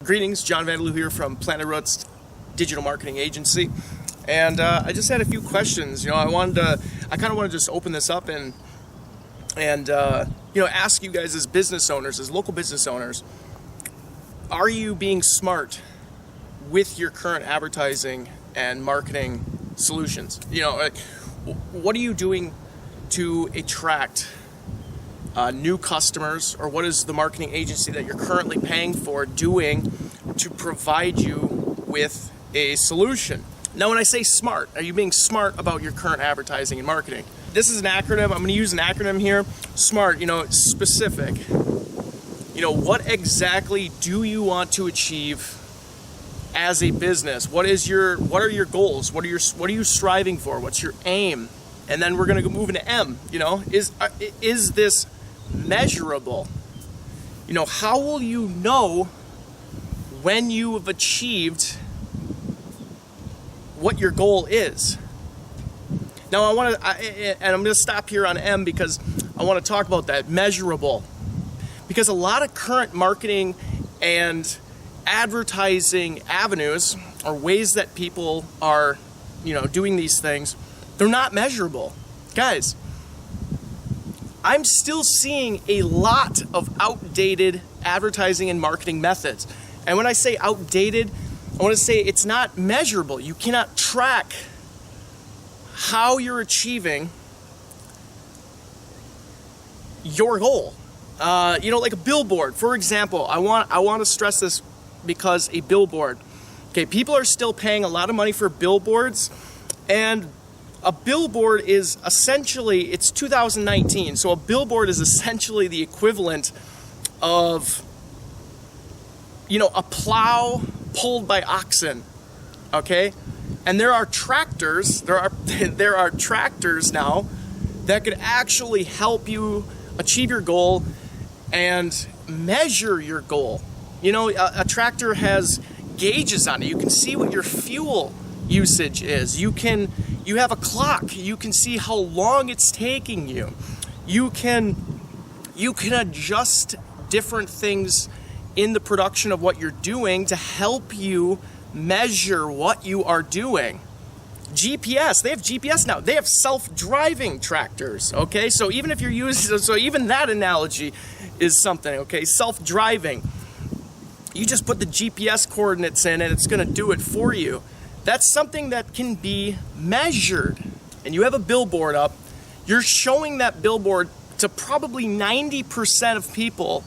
Greetings, John Vanderloo here from Planet Roots Digital Marketing Agency, and I just had a few questions. I kind of want to just open this up and ask you guys as business owners, as local business owners, are you being smart with your current advertising and marketing solutions? What are you doing to attract new customers, or what is the marketing agency that you're currently paying for doing to provide you with a solution? Now, when I say smart, are you being smart about your current advertising and marketing? This is an acronym. I'm going to use an acronym here. SMART, specific. What exactly do you want to achieve as a business? What are your goals? What are you striving for? What's your aim? And then we're going to move into M. Is this measurable? How will you know when you have achieved what your goal is? Now, I'm going to stop here on M because I want to talk about that, measurable. Because a lot of current marketing and advertising avenues or ways that people are, doing these things, they're not measurable. Guys, I'm still seeing a lot of outdated advertising and marketing methods. And when I say outdated, I want to say it's not measurable. You cannot track how you're achieving your goal. Like a billboard, for example. I want to stress this because a billboard. Okay, people are still paying a lot of money for billboards, and a billboard is essentially, it's 2019, so a billboard is essentially the equivalent of, a plow pulled by oxen, okay? And there are tractors, there are tractors now that could actually help you achieve your goal and measure your goal. A tractor has gauges on it. You can see what your fuel usage is. You have a clock. You can see how long it's taking you. You can adjust different things in the production of what you're doing to help you measure what you are doing. GPS, they have GPS now. They have self-driving tractors, okay? So even if you're even that analogy is something, okay? Self-driving. You just put the GPS coordinates in and it's gonna do it for you. That's something that can be measured. And you have a billboard up, you're showing that billboard to probably 90% of people,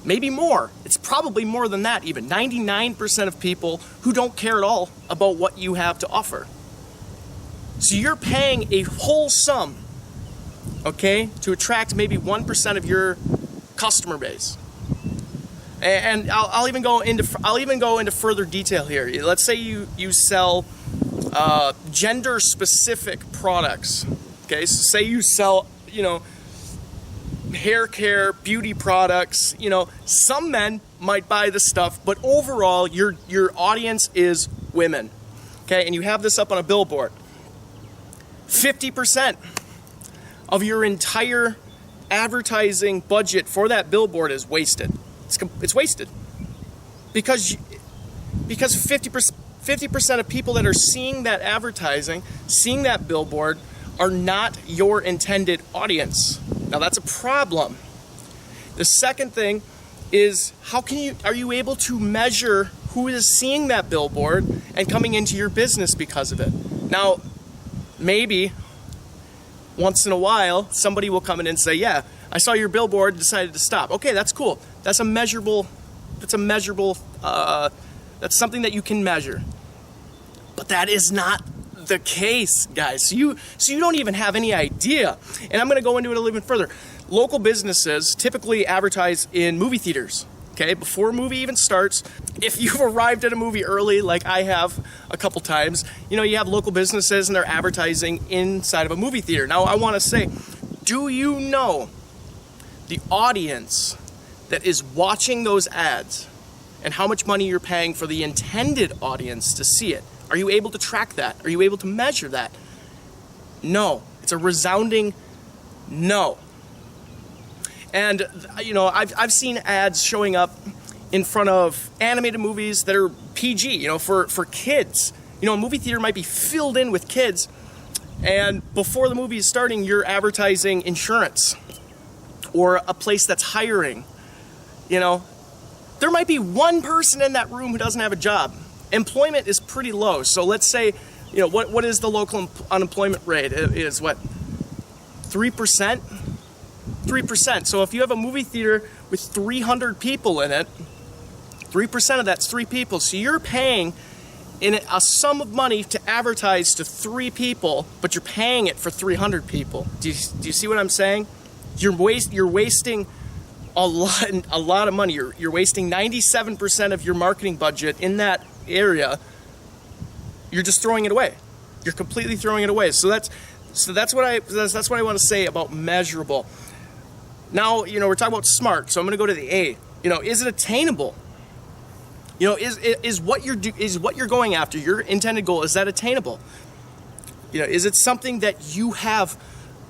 maybe more. It's probably more than that even. 99% of people who don't care at all about what you have to offer. So you're paying a whole sum, okay, to attract maybe 1% of your customer base. And I'll even go into further detail here. Let's say you sell gender-specific products. Okay, so say you sell hair care, beauty products. Some men might buy this stuff, but overall your audience is women. Okay, and you have this up on a billboard. 50% of your entire advertising budget for that billboard is wasted. It's wasted because 50% of people that are seeing that advertising, seeing that billboard, are not your intended audience. Now that's a problem. The second thing is, are you able to measure who is seeing that billboard and coming into your business because of it? Now, maybe once in a while somebody will come in and say, yeah, I saw your billboard, decided to stop. Okay, that's cool. That's measurable, that's something that you can measure. But that is not the case, guys. So you don't even have any idea. And I'm gonna go into it a little bit further. Local businesses typically advertise in movie theaters, okay? Before a movie even starts, if you've arrived at a movie early, like I have a couple times, you have local businesses and they're advertising inside of a movie theater. Now, I wanna say, do you know the audience that is watching those ads and how much money you're paying for the intended audience to see it? Are you able to track that? Are you able to measure that? No. It's a resounding no. And I've seen ads showing up in front of animated movies that are PG, you know, for kids. You know, a movie theater might be filled in with kids, and before the movie is starting, you're advertising insurance or a place that's hiring. You know, there might be one person in that room who doesn't have a job. Employment is pretty low. So let's say, you know, what is the local unemployment rate? It is what, 3%? 3%. So if you have a movie theater with 300 people in it, 3% of that's 3 people. So you're paying in a sum of money to advertise to 3 people, but you're paying it for 300 people. Do you see what I'm saying? You're wasting a lot of money. You're wasting 97% of your marketing budget in that area. You're just throwing it away. You're completely throwing it away. So that's what I want to say about measurable. Now, you know, we're talking about SMART, so I'm going to go to the A. You know, is it attainable? You know, is what you're going after, your intended goal, is that attainable? You know, is it something that you have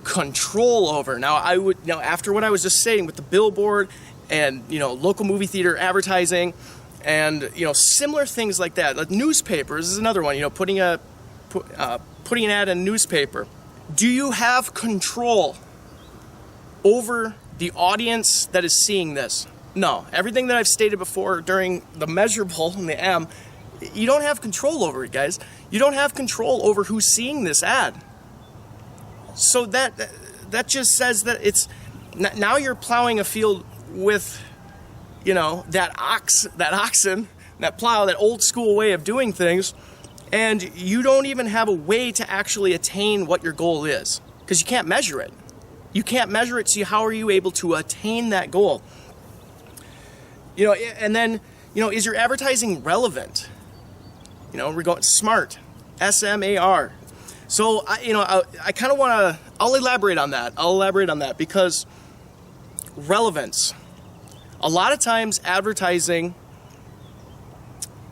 control over? Now, after what I was just saying with the billboard and, you know, local movie theater advertising and, you know, similar things like that. Like newspapers is another one, you know, putting an ad in a newspaper. Do you have control over the audience that is seeing this? No. Everything that I've stated before during the measurable and the M, you don't have control over it, guys. You don't have control over who's seeing this ad. So that just says that it's now you're plowing a field with, you know, that oxen, that plow, that old school way of doing things, and you don't even have a way to actually attain what your goal is because you can't measure it. You can't measure it, so how are you able to attain that goal? You know, and then, you know, is your advertising relevant? You know, we're going SMART, S.M.A.R.T. So, I kind of want to, I'll elaborate on that because relevance. A lot of times advertising,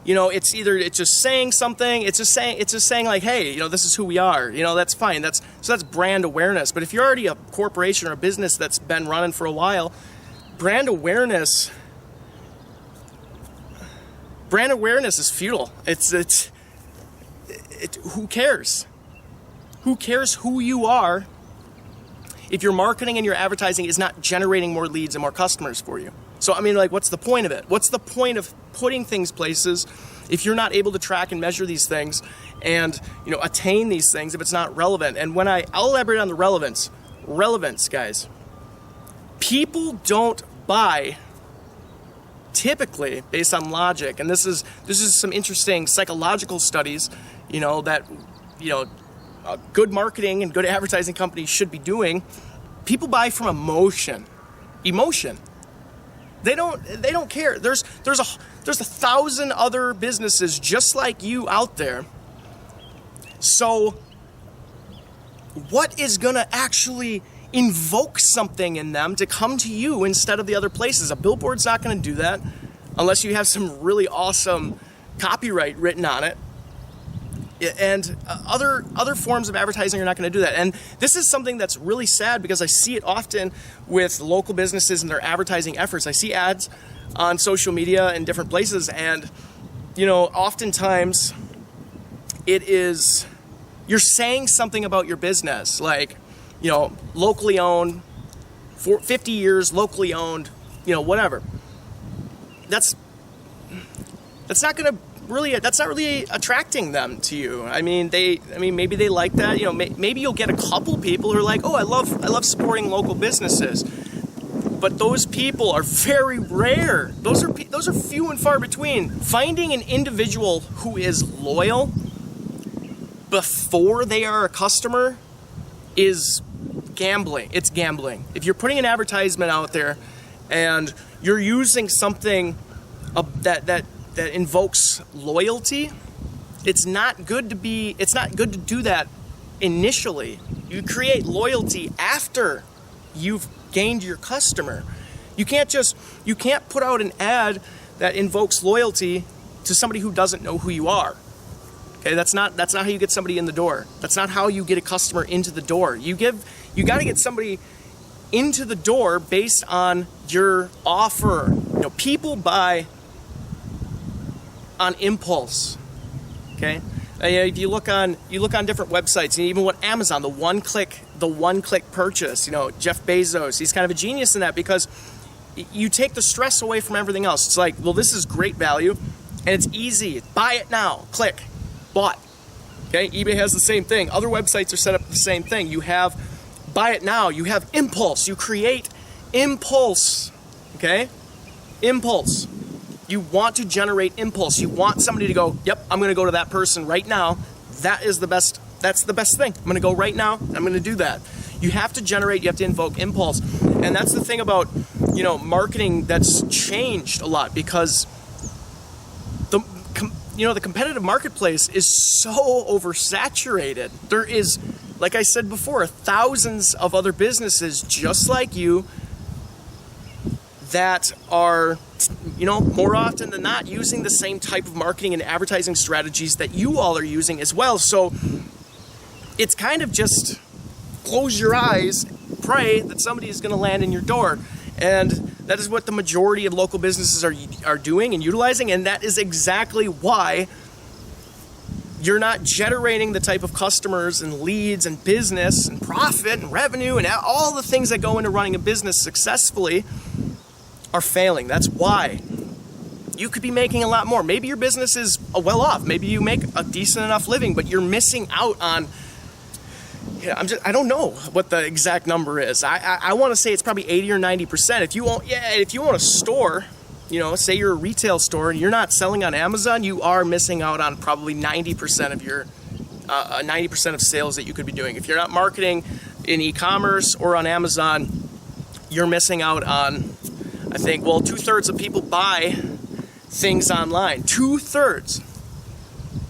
you know, it's just saying something, it's just saying like, hey, you know, this is who we are, you know, that's fine. That's brand awareness. But if you're already a corporation or a business that's been running for a while, brand awareness is futile. Who cares? Who cares who you are if your marketing and your advertising is not generating more leads and more customers for you? So, I mean, like, what's the point of it? What's the point of putting things places if you're not able to track and measure these things and, you know, attain these things if it's not relevant? And I'll elaborate on the relevance. Relevance, guys. People don't buy typically based on logic, and this is some interesting psychological studies, you know, that, you know, good marketing and good advertising companies should be doing. People buy from emotion. They don't care. There's 1,000 other businesses just like you out there. So what is gonna actually invoke something in them to come to you instead of the other places? A billboard's not gonna do that unless you have some really awesome copyright written on it. And other forms of advertising are not going to do that. And this is something that's really sad because I see it often with local businesses and their advertising efforts. I see ads on social media and different places, and, you know, oftentimes you're saying something about your business, like, you know, locally owned, for 50 years, locally owned, you know, whatever. That's not really attracting them to you. I mean, maybe they like that. You know, maybe you'll get a couple people who are like, oh, I love supporting local businesses. But those people are very rare. Those are few and far between. Finding an individual who is loyal before they are a customer is gambling. It's gambling. If you're putting an advertisement out there and you're using something that invokes loyalty, it's not good to do that initially. You create loyalty after you've gained your customer. You can't put out an ad that invokes loyalty to somebody who doesn't know who you are. Okay, that's not how you get somebody in the door. That's not how you get a customer into the door. You got to get somebody into the door based on your offer. You know, people buy on impulse. Okay, if you look on different websites, and even what Amazon, the one click purchase. You know, Jeff Bezos, he's kind of a genius in that, because you take the stress away from everything else. It's like, well, this is great value, and it's easy. Buy it now. Click, bought. Okay, eBay has the same thing. Other websites are set up the same thing. You have buy it now. You have impulse. You create impulse. Okay, impulse. You want to generate impulse. You want somebody to go, yep, I'm going to go to that person right now. That is the best. That's the best thing. I'm going to go right now. I'm going to do that. You have to generate. You have to invoke impulse, and that's the thing about, you know, marketing that's changed a lot, because the competitive marketplace is so oversaturated. There is, like I said before, thousands of other businesses just like you that are, you know, more often than not using the same type of marketing and advertising strategies that you all are using as well. So it's kind of just close your eyes, pray that somebody is going to land in your door. And that is what the majority of local businesses are doing and utilizing, and that is exactly why you're not generating the type of customers and leads and business and profit and revenue and all the things that go into running a business successfully are failing. That's why. You could be making a lot more. Maybe your business is well off. Maybe you make a decent enough living, but you're missing out on, I don't know what the exact number is. I want to say it's probably 80 or 90%. If you own a store, you know, say you're a retail store and you're not selling on Amazon, you are missing out on probably 90% of your 90% of sales that you could be doing. If you're not marketing in e-commerce or on Amazon, you're missing out on, I think, well, 2/3 of people buy things online. 2/3.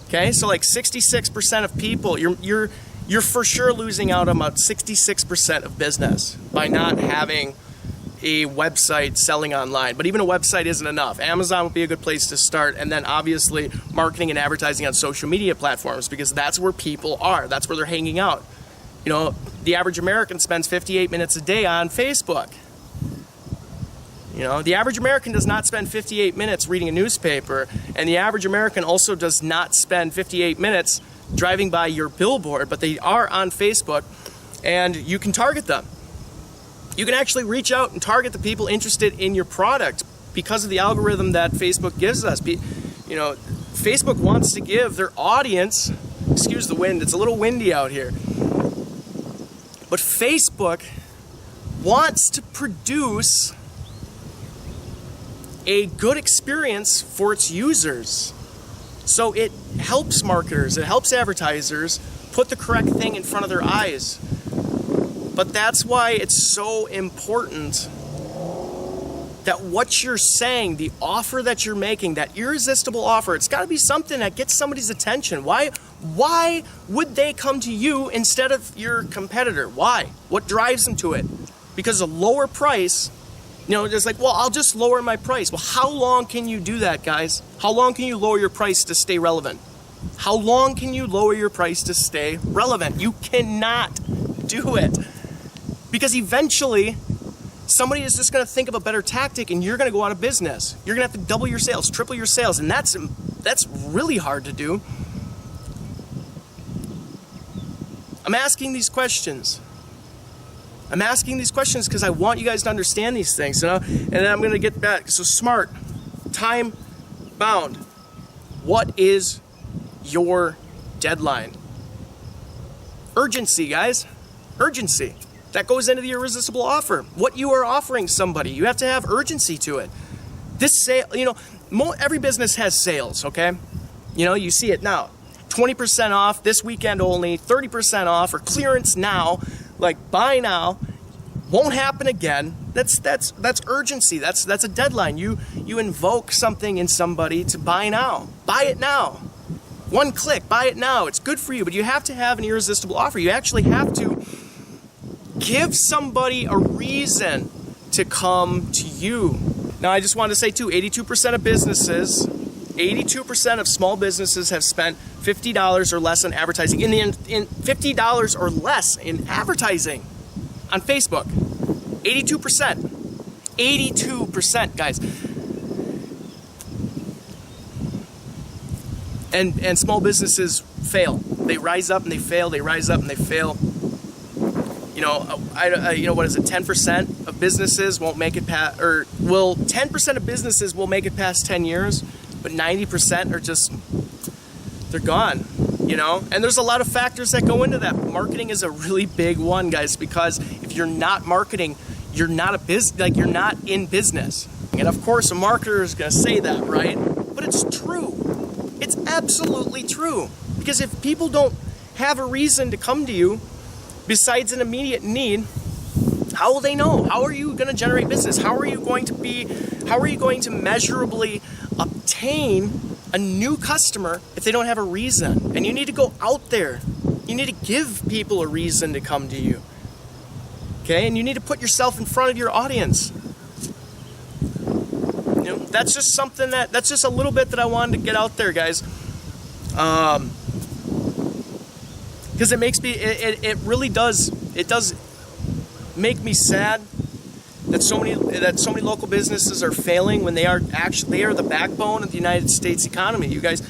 Okay, so like 66% of people, you're for sure losing out on about 66% of business by not having a website selling online. But even a website isn't enough. Amazon would be a good place to start, and then obviously marketing and advertising on social media platforms, because that's where people are. That's where they're hanging out. You know, the average American spends 58 minutes a day on Facebook. You know, the average American does not spend 58 minutes reading a newspaper, and the average American also does not spend 58 minutes driving by your billboard, but they are on Facebook, and you can target them. You can actually reach out and target the people interested in your product because of the algorithm that Facebook gives us. You know, Facebook wants to give their audience, excuse the wind, it's a little windy out here, but Facebook wants to produce a good experience for its users. So it helps marketers, it helps advertisers put the correct thing in front of their eyes. But that's why it's so important that what you're saying, the offer that you're making, that irresistible offer, it's got to be something that gets somebody's attention. Why would they come to you instead of your competitor? Why? What drives them to it? Because a lower price, you know, it's like, well, I'll just lower my price. Well, how long can you do that, guys? How long can you lower your price to stay relevant? How long can you lower your price to stay relevant? You cannot do it. Because eventually, somebody is just going to think of a better tactic and you're going to go out of business. You're going to have to double your sales, triple your sales, and that's really hard to do. I'm asking these questions. I'm asking these questions because I want you guys to understand these things, you know? And then I'm going to get back. So S.M.A.R.T, time-bound. What is your deadline? Urgency, guys. Urgency. That goes into the irresistible offer. What you are offering somebody, you have to have urgency to it. This sale, you know, every business has sales, okay? You know, you see it now. 20% off this weekend only, 30% off, or clearance now. Like, buy now, won't happen again. That's urgency. That's a deadline. You invoke something in somebody to buy now. Buy it now. One click, buy it now. It's good for you, but you have to have an irresistible offer. You actually have to give somebody a reason to come to you. Now, I just wanted to say too, 82% of businesses, 82% of small businesses have spent $50 or less on advertising, in $50 or less in advertising on Facebook. 82%. 82%, guys. And small businesses fail. They rise up and they fail. They rise up and they fail. You know, what is it? 10% of businesses won't make it past, or 10% of businesses will make it past 10 years, but 90% are just, they're gone. You know, and there's a lot of factors that go into that. Marketing is a really big one, guys, because if you're not marketing, you're not you're not in business. And of course, a marketer is going to say that, right? But it's true. It's absolutely true. Because if people don't have a reason to come to you besides an immediate need, how will they know? How are you going to generate business? How are you going to measurably obtain a new customer if they don't have a reason? And you need to go out there. You need to give people a reason to come to you. Okay? And you need to put yourself in front of your audience. You know, that's just something that's just a little bit that I wanted to get out there, guys. Because it makes me, it really does, it does make me sad that so many local businesses are failing when they are the backbone of the United States economy. You guys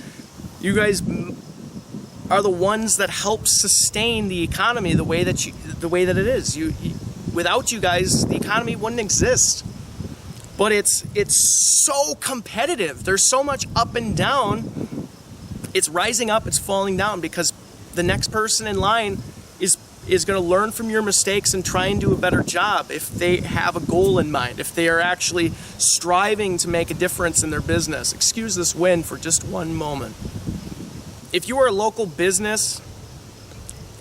are the ones that help sustain the economy the way that it is. Without you guys, the economy wouldn't exist. But it's so competitive. There's so much up and down. It's rising up, it's falling down, because the next person in line is going to learn from your mistakes and try and do a better job if they have a goal in mind, if they are actually striving to make a difference in their business. Excuse this wind for just one moment. If you are a local business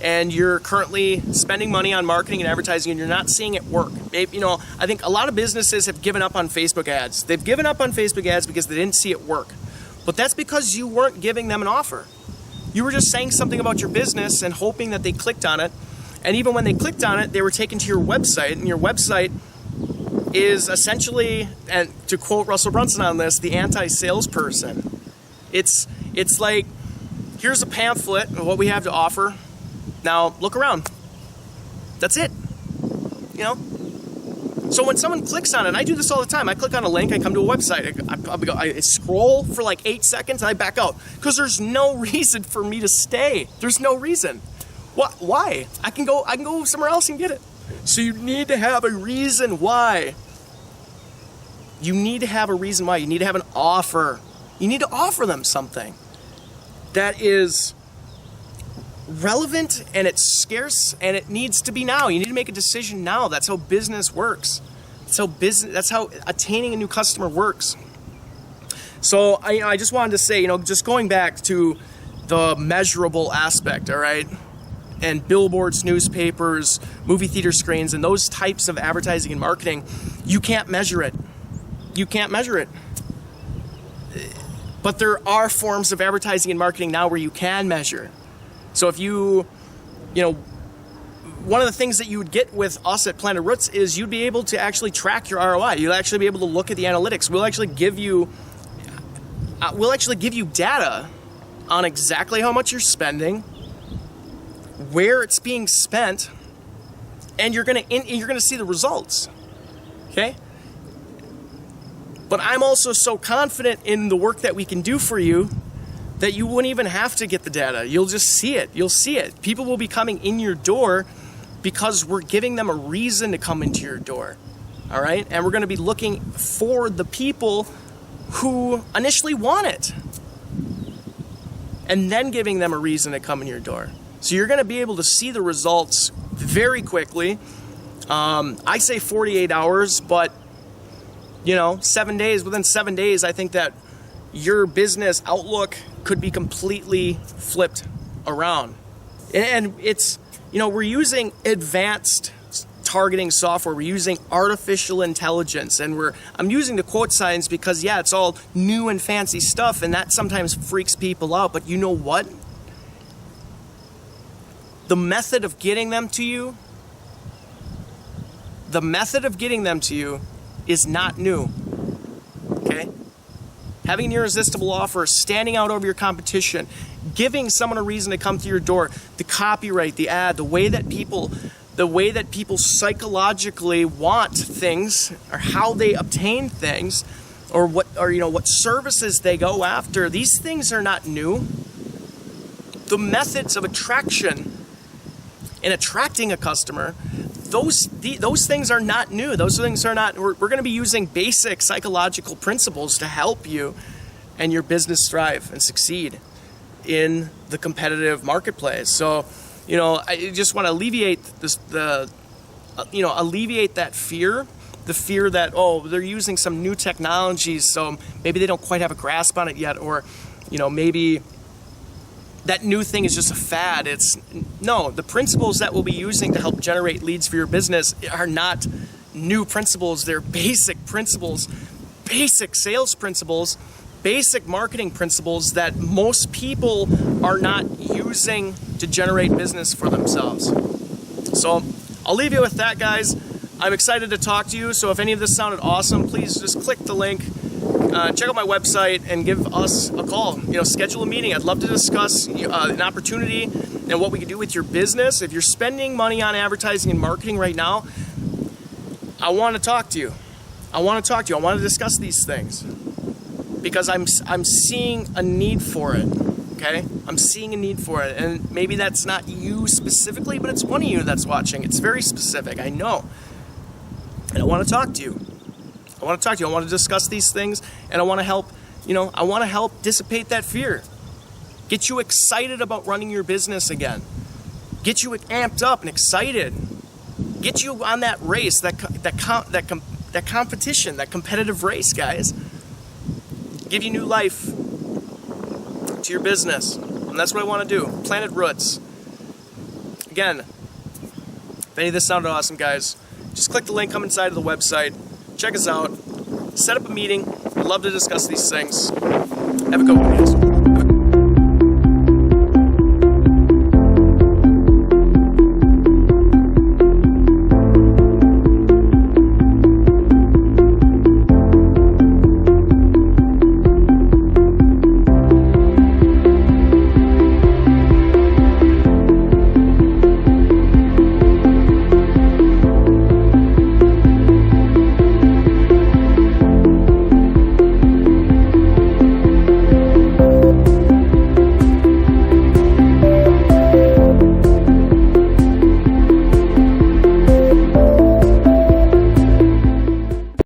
and you're currently spending money on marketing and advertising and you're not seeing it work, maybe, I think a lot of businesses have given up on Facebook ads. They've given up on Facebook ads because they didn't see it work. But that's because you weren't giving them an offer. You were just saying something about your business and hoping that they clicked on it. And even when they clicked on it, they were taken to your website. And your website is essentially, and to quote Russell Brunson on this, the anti-salesperson. It's like, here's a pamphlet of what we have to offer. Now look around. That's it. You know? So when someone clicks on it, and I do this all the time, I click on a link, I come to a website, I scroll for like 8 seconds, and I back out. Because there's no reason for me to stay. There's no reason. Why? I can go somewhere else and get it. So you need to have a reason why. You need to have a reason why. You need to have an offer. You need to offer them something that is relevant and it's scarce and it needs to be now. You need to make a decision now. That's how business works. That's how attaining a new customer works. So I just wanted to say, just going back to the measurable aspect, all right? And billboards, newspapers, movie theater screens, and those types of advertising and marketing, you can't measure it. You can't measure it. But there are forms of advertising and marketing now where you can measure. So if one of the things that you would get with us at Planet Roots is you'd be able to actually track your ROI. You'll actually be able to look at the analytics. We'll actually give you data on exactly how much you're spending, where it's being spent, and you're gonna see the results. Okay? But I'm also so confident in the work that we can do for you that you wouldn't even have to get the data. You'll just see it. You'll see it. People will be coming in your door because we're giving them a reason to come into your door. All right? And we're going to be looking for the people who initially want it, and then giving them a reason to come in your door. So you're going to be able to see the results very quickly. I say 48 hours, but 7 days. Within 7 days, I think that your business outlook could be completely flipped around. And it's, we're using advanced targeting software. We're using artificial intelligence, and I'm using the quote signs because, yeah, it's all new and fancy stuff, and that sometimes freaks people out. But you know what? The method of getting them to you is not new. Okay? Having an irresistible offer, standing out over your competition, giving someone a reason to come to your door, the copyright, the ad, the way that people psychologically want things or how they obtain things or what services they go after. These things are not new. The methods of attraction and attracting a customer, those things are not new. Those things are not. We're going to be using basic psychological principles to help you and your business thrive and succeed in the competitive marketplace. So, I just want to alleviate alleviate that fear. The fear that, they're using some new technologies, so maybe they don't quite have a grasp on it yet, or, maybe that new thing is just a fad. No, the principles that we'll be using to help generate leads for your business are not new principles. They're basic principles, basic sales principles, basic marketing principles that most people are not using to generate business for themselves. So I'll leave you with that, guys. I'm excited to talk to you. So if any of this sounded awesome, please just click the link, check out my website, and give us a call. Schedule a meeting. I'd love to discuss an opportunity and what we can do with your business. If you're spending money on advertising and marketing right now, I want to talk to you. I want to discuss these things because I'm seeing a need for it. Okay? I'm seeing a need for it. And maybe that's not you specifically, but it's one of you that's watching. It's very specific. I know. And I want to talk to you. I want to discuss these things, and I want to help, I want to help dissipate that fear. Get you excited about running your business again. Get you amped up and excited. Get you on that race, that competition, that competitive race, guys. Give you new life to your business. And that's what I want to do. Planted roots. Again, if any of this sounded awesome, guys, just click the link, come inside of the website, check us out, set up a meeting. We'd love to discuss these things. Have a good one, guys.